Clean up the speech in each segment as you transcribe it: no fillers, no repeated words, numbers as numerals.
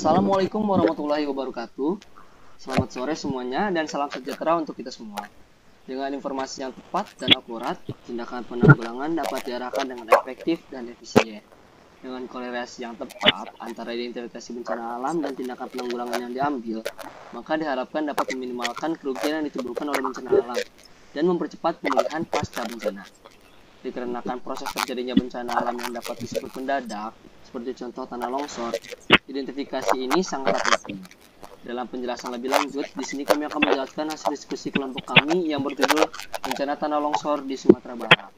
Assalamualaikum warahmatullahi wabarakatuh. Selamat sore semuanya dan salam sejahtera untuk kita semua. Dengan informasi yang tepat dan akurat, tindakan penanggulangan dapat diarahkan dengan efektif dan efisien. Dengan korelasi yang tepat antara identifikasi bencana alam dan tindakan penanggulangan yang diambil, maka diharapkan dapat meminimalkan kerugian yang ditimbulkan oleh bencana alam dan mempercepat pemulihan pasca bencana. Dikarenakan proses terjadinya bencana alam yang dapat disebut mendadak, seperti contoh tanah longsor, identifikasi ini sangatlah penting. Dalam penjelasan lebih lanjut, di sini kami akan menjelaskan hasil diskusi kelompok kami yang berjudul Bencana Tanah Longsor di Sumatera Barat.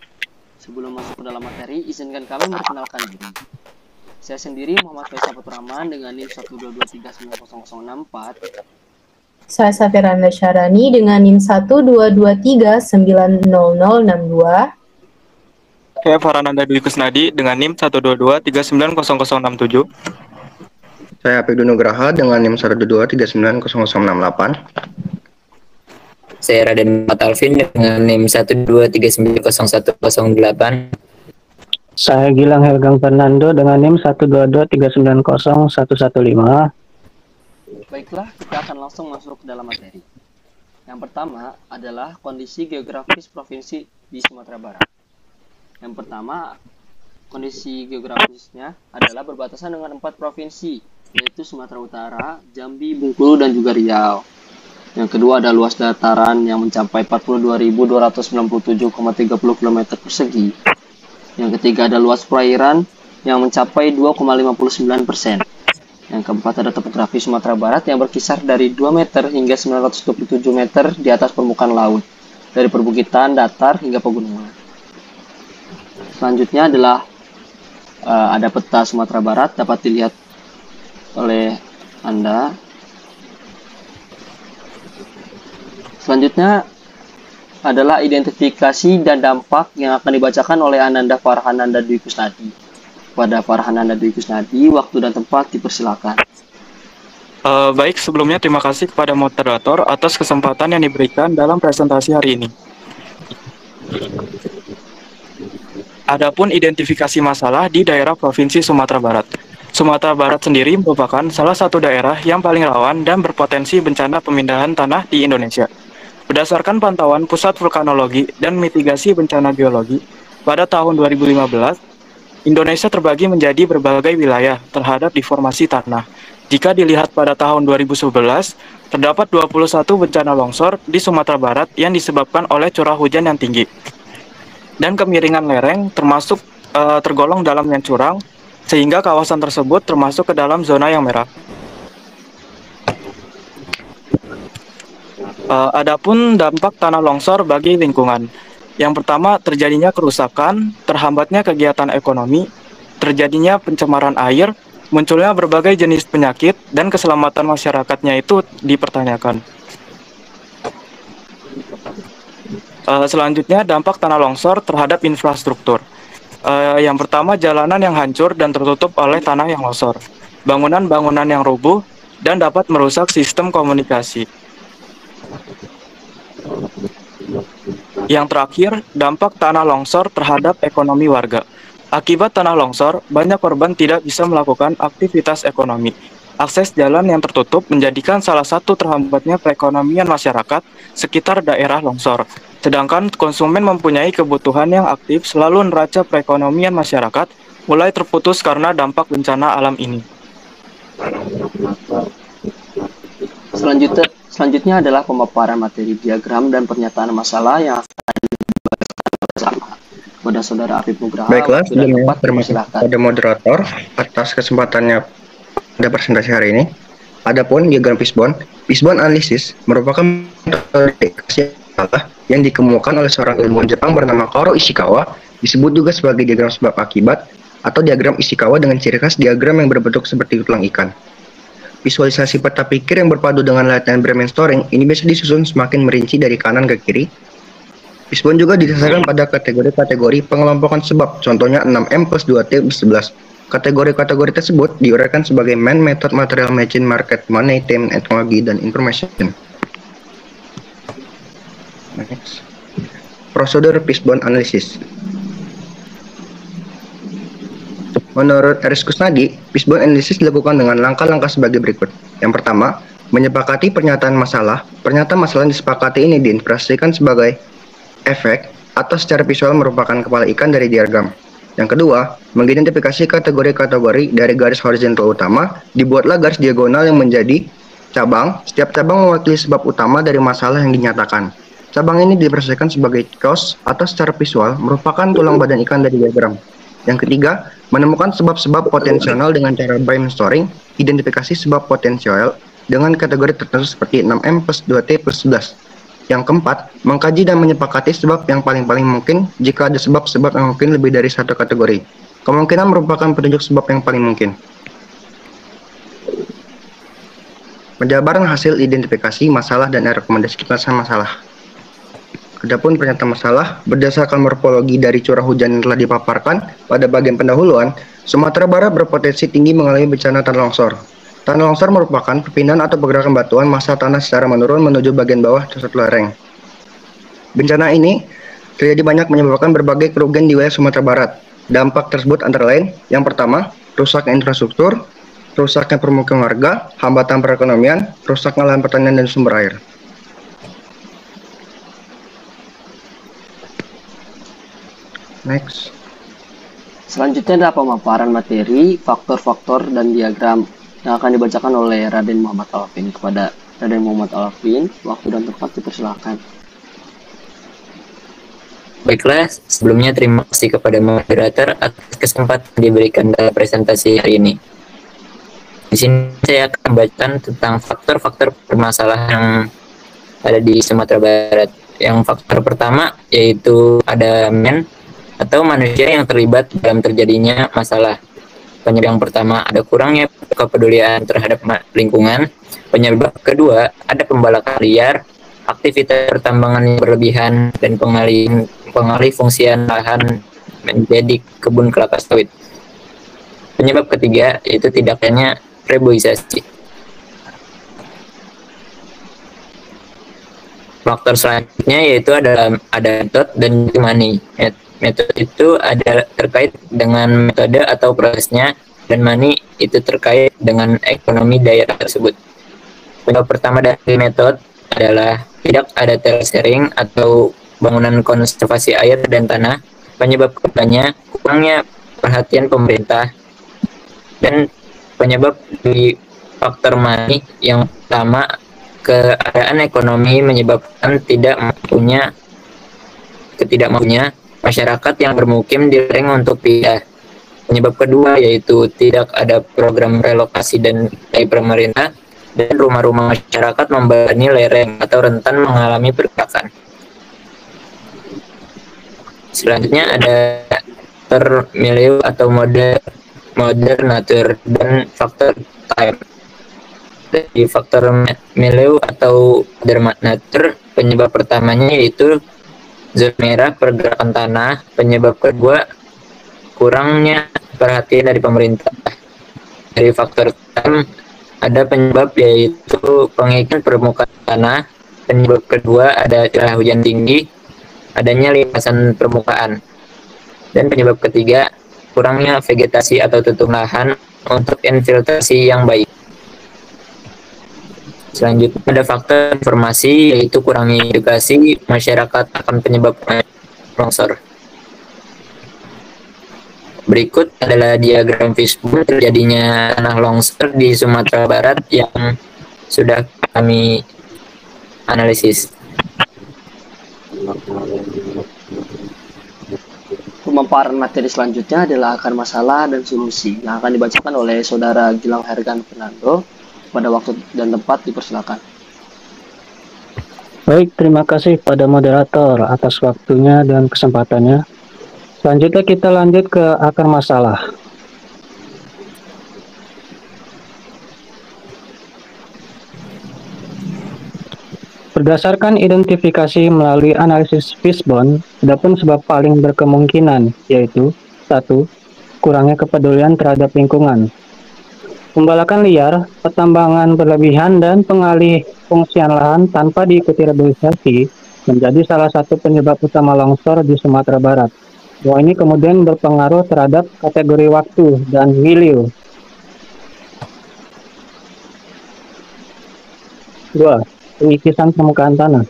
Sebelum masuk ke dalam materi, izinkan kami memperkenalkan diri. Saya sendiri Muhammad Faisal Putrahman dengan NIM 122390064. Saya Safiranda Syarani dengan NIM 122390062. Saya Farhananda Dwi Kusnadi dengan NIM 122390067. Saya Apik Nugraha dengan NIM 122390068. Saya Raden Mat Alvin dengan NIM 123901008. Saya Gilang Helgang Fernando dengan NIM 122390115. Baiklah, kita akan langsung masuk ke dalam materi. Yang pertama adalah kondisi geografis provinsi di Sumatera Barat. Yang pertama, kondisi geografisnya adalah berbatasan dengan 4 provinsi, yaitu Sumatera Utara, Jambi, Bengkulu, dan juga Riau. Yang kedua ada luas dataran yang mencapai 42.297,30 km persegi. Yang ketiga ada luas perairan yang mencapai 2,59%. Yang keempat ada topografi Sumatera Barat yang berkisar dari 2 meter hingga 927 meter di atas permukaan laut, dari perbukitan, datar, hingga pegunungan. Selanjutnya adalah ada peta Sumatera Barat dapat dilihat oleh Anda. Selanjutnya adalah identifikasi dan dampak yang akan dibacakan oleh Ananda Farhananda Dwi Kusnadi. Pada Farhananda Dwi Kusnadi, waktu dan tempat dipersilakan. Baik, sebelumnya terima kasih kepada moderator atas kesempatan yang diberikan dalam presentasi hari ini. Adapun identifikasi masalah di daerah Provinsi Sumatera Barat. Sumatera Barat sendiri merupakan salah satu daerah yang paling rawan dan berpotensi bencana pemindahan tanah di Indonesia. Berdasarkan pantauan Pusat Vulkanologi dan Mitigasi Bencana Geologi, pada tahun 2015, Indonesia terbagi menjadi berbagai wilayah terhadap deformasi tanah. Jika dilihat pada tahun 2011, terdapat 21 bencana longsor di Sumatera Barat yang disebabkan oleh curah hujan yang tinggi. Dan kemiringan lereng tergolong dalam yang curang, sehingga kawasan tersebut termasuk ke dalam zona yang merah. Adapun dampak tanah longsor bagi lingkungan. Yang pertama, terjadinya kerusakan, terhambatnya kegiatan ekonomi, terjadinya pencemaran air, munculnya berbagai jenis penyakit, dan keselamatan masyarakatnya itu dipertanyakan. Selanjutnya, dampak tanah longsor terhadap infrastruktur. Yang pertama, jalanan yang hancur dan tertutup oleh tanah yang longsor, bangunan-bangunan yang rubuh, dan dapat merusak sistem komunikasi. Yang terakhir, dampak tanah longsor terhadap ekonomi warga. Akibat tanah longsor, banyak korban tidak bisa melakukan aktivitas ekonomi. Akses jalan yang tertutup menjadikan salah satu terhambatnya perekonomian masyarakat sekitar daerah longsor. Sedangkan konsumen mempunyai kebutuhan yang aktif, selalu neraca perekonomian masyarakat mulai terputus karena dampak bencana alam ini. Selanjutnya adalah pemaparan materi diagram dan pernyataan masalah yang akan dibahas bersama. Kepada Saudara Apik Nugraha, Baiklah, sebelumnya terima kasih silakan. kepada moderator atas kesempatannya pada presentasi hari ini. Adapun diagram Fishbone analisis merupakan metode yang dikemukakan oleh seorang ilmuwan Jepang bernama Koro Ishikawa, disebut juga sebagai diagram sebab akibat atau diagram Ishikawa dengan ciri khas diagram yang berbentuk seperti tulang ikan. Visualisasi peta pikir yang berpadu dengan latihan brainstorming ini biasa disusun semakin merinci dari kanan ke kiri. Fishbone juga didasarkan pada kategori-kategori pengelompokan sebab, contohnya 6M plus 2T plus 11. Kategori-kategori tersebut diuraikan sebagai man, method, material, machine, market, money, time, teknologi, dan information. Next. Prosedur Fishbone analysis. Menurut Aris Kusnadi, fishbone analysis dilakukan dengan langkah-langkah sebagai berikut. Yang pertama, menyepakati pernyataan masalah. Pernyataan masalah yang disepakati ini diinterpretasikan sebagai efek atau secara visual merupakan kepala ikan dari diagram. Yang kedua, mengidentifikasi kategori-kategori dari garis horizontal utama, dibuatlah garis diagonal yang menjadi cabang. Setiap cabang mewakili sebab utama dari masalah yang dinyatakan. Cabang ini direpresentasikan sebagai cause atau secara visual merupakan tulang badan ikan dari diagram. Yang ketiga, menemukan sebab-sebab potensial dengan cara brainstorming, identifikasi sebab potensial dengan kategori tertentu seperti 6M plus 2T plus 11. Yang keempat, mengkaji dan menyepakati sebab yang paling-paling mungkin jika ada sebab-sebab yang mungkin lebih dari satu kategori. Kemungkinan merupakan petunjuk sebab yang paling mungkin. Penjabaran hasil identifikasi masalah dan rekomendasi penyelesaian masalah. Adapun pernyataan masalah, berdasarkan morfologi dari curah hujan yang telah dipaparkan pada bagian pendahuluan, Sumatera Barat berpotensi tinggi mengalami bencana tanah longsor. Tanah longsor merupakan perpindahan atau pergerakan batuan massa tanah secara menurun menuju bagian bawah suatu lereng. Bencana ini terjadi banyak menyebabkan berbagai kerugian di wilayah Sumatera Barat. Dampak tersebut antara lain, yang pertama, rusaknya infrastruktur, rusaknya permukiman warga, hambatan perekonomian, rusaknya lahan pertanian dan sumber air. Next. Selanjutnya adalah pemaparan materi, faktor-faktor, dan diagram yang akan dibacakan oleh Raden Muhammad Alvin. Kepada Raden Muhammad Alvin, waktu dan tempat dipersilakan. Baiklah, sebelumnya terima kasih kepada moderator atas kesempatan diberikan dalam presentasi hari ini. Di sini saya akan membacakan tentang faktor-faktor permasalahan yang ada di Sumatera Barat. Yang faktor pertama yaitu ada atau manusia yang terlibat dalam terjadinya masalah. Penyebab yang pertama ada kurangnya kepedulian terhadap lingkungan. Penyebab kedua ada pembalakan liar, aktivitas pertambangan yang berlebihan, dan pengalih fungsian lahan menjadi kebun kelapa sawit. Penyebab ketiga yaitu tidak adanya reboisasi. Faktor selanjutnya yaitu ada metode dan money. Metode itu ada terkait dengan metode atau prosesnya, dan money itu terkait dengan ekonomi daerah tersebut. Penyebab pertama dari metode adalah tidak ada terasering atau bangunan konservasi air dan tanah. Penyebab keduanya kurangnya perhatian pemerintah. Dan penyebab di faktor money yang pertama, keadaan ekonomi menyebabkan ketidakmampunya masyarakat yang bermukim di lereng untuk pindah. Penyebab kedua yaitu tidak ada program relokasi dari pemerintah, dan rumah-rumah masyarakat membebani lereng atau rentan mengalami pergerakan. Selanjutnya ada faktor milieu atau modern nature dan faktor time. Di faktor milieu atau modern nature, penyebab pertamanya yaitu zona merah pergerakan tanah. Penyebab kedua kurangnya perhatian dari pemerintah. Dari faktor time ada penyebab yaitu pengekian permukaan tanah. Penyebab kedua ada curah hujan tinggi, adanya limpasan permukaan. Dan penyebab ketiga kurangnya vegetasi atau tutup lahan untuk infiltrasi yang baik. Selanjutnya ada faktor informasi yaitu kurangnya edukasi masyarakat akan penyebab longsor. Berikut adalah diagram fishbone terjadinya tanah longsor di Sumatera Barat yang sudah kami analisis. Pemaparan materi selanjutnya adalah akar masalah dan solusi yang akan dibacakan oleh Saudara Gilang Hergan Fernando. Pada waktu dan tempat dipersilakan. Baik, terima kasih pada moderator atas waktunya dan kesempatannya. Selanjutnya kita lanjut ke akar masalah. Berdasarkan identifikasi melalui analisis fishbone, adapun sebab paling berkemungkinan yaitu 1. Kurangnya kepedulian terhadap lingkungan. Pembalakan liar, pertambangan berlebihan, dan pengalih fungsian lahan tanpa diikuti reboisasi menjadi salah satu penyebab utama longsor di Sumatera Barat. Bahwa ini kemudian berpengaruh terhadap kategori waktu dan milieu. 2. Pengikisan permukaan tanah.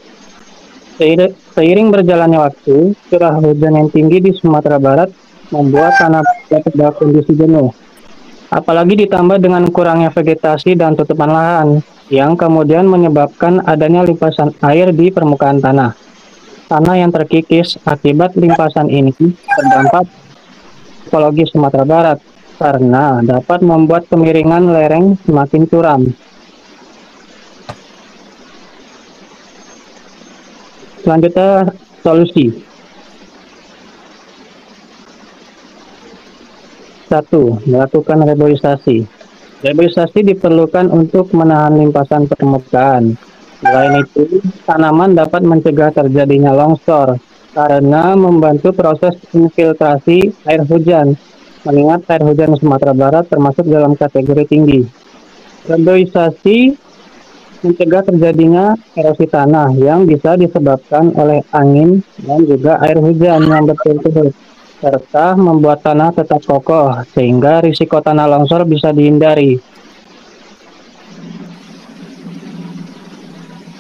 Seiring berjalannya waktu, curah hujan yang tinggi di Sumatera Barat membuat tanah pada kondisi jenuh. Apalagi ditambah dengan kurangnya vegetasi dan tutupan lahan, yang kemudian menyebabkan adanya limpasan air di permukaan tanah. Tanah yang terkikis akibat limpasan ini berdampak ekologi Sumatera Barat karena dapat membuat kemiringan lereng semakin curam. Selanjutnya, solusi. 1. Melakukan reboisasi. Reboisasi diperlukan untuk menahan limpasan permukaan. Selain itu, tanaman dapat mencegah terjadinya longsor karena membantu proses infiltrasi air hujan. Mengingat air hujan Sumatera Barat termasuk dalam kategori tinggi. Reboisasi mencegah terjadinya erosi tanah yang bisa disebabkan oleh angin dan juga air hujan yang berturut-turut, serta membuat tanah tetap kokoh sehingga risiko tanah longsor bisa dihindari.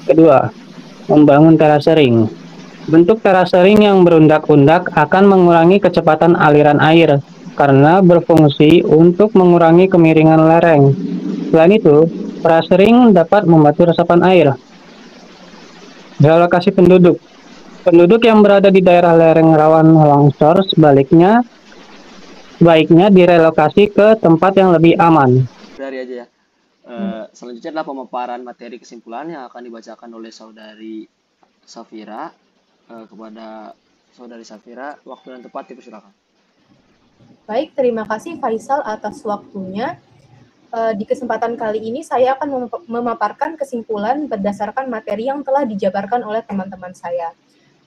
Kedua, membangun terasering. Bentuk terasering yang berundak-undak akan mengurangi kecepatan aliran air karena berfungsi untuk mengurangi kemiringan lereng. Selain itu, terasering dapat membantu resapan air. Relokasi penduduk. Penduduk yang berada di daerah lereng rawan longsor sebaiknya direlokasi ke tempat yang lebih aman. Dari aja ya. Selanjutnya adalah pemaparan materi kesimpulan yang akan dibacakan oleh saudari Safira. Kepada saudari Safira, waktu dan tempat dipersilakan. Baik, terima kasih Faisal atas waktunya. Di kesempatan kali ini saya akan memaparkan kesimpulan berdasarkan materi yang telah dijabarkan oleh teman-teman saya.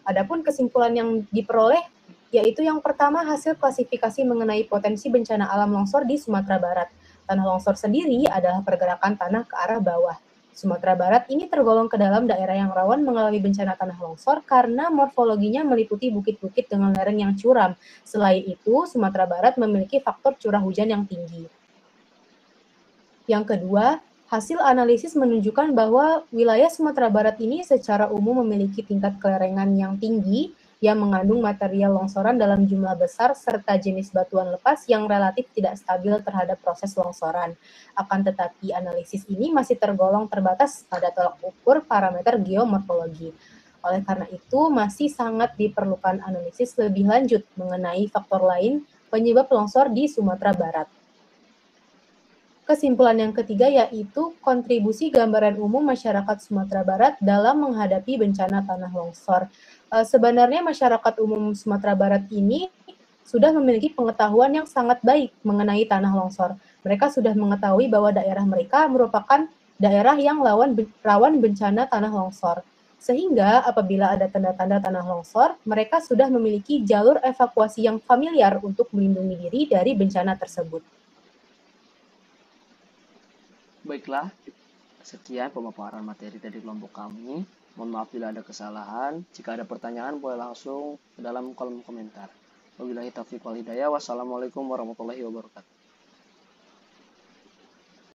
Adapun kesimpulan yang diperoleh yaitu yang pertama hasil klasifikasi mengenai potensi bencana alam longsor di Sumatera Barat. Tanah longsor sendiri adalah pergerakan tanah ke arah bawah. Sumatera Barat ini tergolong ke dalam daerah yang rawan mengalami bencana tanah longsor karena morfologinya meliputi bukit-bukit dengan lereng yang curam. Selain itu, Sumatera Barat memiliki faktor curah hujan yang tinggi. Yang kedua, hasil analisis menunjukkan bahwa wilayah Sumatera Barat ini secara umum memiliki tingkat kelerengan yang tinggi yang mengandung material longsoran dalam jumlah besar serta jenis batuan lepas yang relatif tidak stabil terhadap proses longsoran. Akan tetapi analisis ini masih tergolong terbatas pada tolak ukur parameter geomorfologi. Oleh karena itu, masih sangat diperlukan analisis lebih lanjut mengenai faktor lain penyebab longsor di Sumatera Barat. Kesimpulan yang ketiga yaitu kontribusi gambaran umum masyarakat Sumatera Barat dalam menghadapi bencana tanah longsor. Sebenarnya masyarakat umum Sumatera Barat ini sudah memiliki pengetahuan yang sangat baik mengenai tanah longsor. Mereka sudah mengetahui bahwa daerah mereka merupakan daerah yang rawan bencana tanah longsor. Sehingga apabila ada tanda-tanda tanah longsor, mereka sudah memiliki jalur evakuasi yang familiar untuk melindungi diri dari bencana tersebut. Baiklah, sekian pemaparan materi dari kelompok kami. Mohon maaf bila ada kesalahan. Jika ada pertanyaan, boleh langsung ke dalam kolom komentar. Wabillahi taufiq wal hidayah. Wassalamualaikum warahmatullahi wabarakatuh.